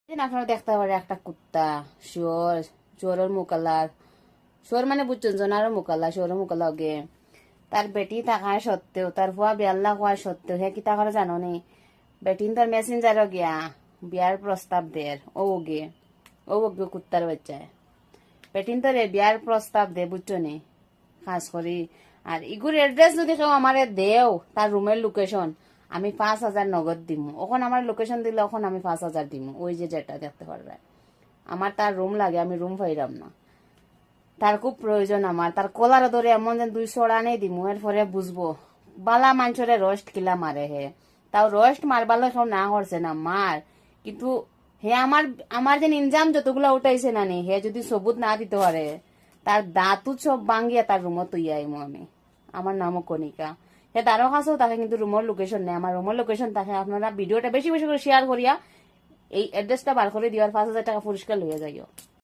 আপনারা দেখতে পারে একটা কুত্তা শুয়োর, শুয়োরের মুকালার, শুয়োর মানে বুঝছেন জনারও মুকালা, শুয়োরের মুকালা গে তার বেটি থাকার সত্ত্বেও, তার ভুয়া বিয়াল্লা হওয়ার সত্ত্বেও হে কিতা করে জানো নি, বেটিন তার মেসেঞ্জারও গিয়া বিয়ার প্রস্তাব দের ও গে কুত্তার বাচ্চায় বেটিন তোরে বিয়ার প্রস্তাব দে বুঝছো নি খাস করি। আর ইগুর এড্রেস যদি কেউ আমারে দেও, তার রুমের লোকেশন, আমি 5,000 নগদ দিমু। ওখানে আমার লোকেশন দিলে ওখানে আমি 5,000 দিমু। ওই যে যেটা দেখতে পারবে, আমার তার রুম লাগে, আমি রুম পাইরাম না, তার খুব প্রয়োজন আমার। তার কলার ধরে এমন যেন 200 আনে দিমু, এরপরে বুঝবো বালা মানুষরে রোস্ট কিলা মারে হে। তাও রোস্ট মারবার কেউ না করছে না মার, কিন্তু হে আমার আমার যে ইনজাম যতগুলা উঠাইছে না নি, হে যদি সবুত না দিতে পারে, তার দাঁতু সব ভাঙ্গিয়া তার রুমত তুই আইমু আমি। আমার নামও কণিকা। হে তারও কাছেও তাকে কিন্তু রুমের লোকেশন নেই, আমার রুমের লোকেশন তাকে। আপনারা ভিডিওটা বেশি বেশি করে শেয়ার করিয়া এই অ্যাড্রেসটা বার করে দিওয়ার 5,000 টাকা পুরস্কার লইয়া যাইও।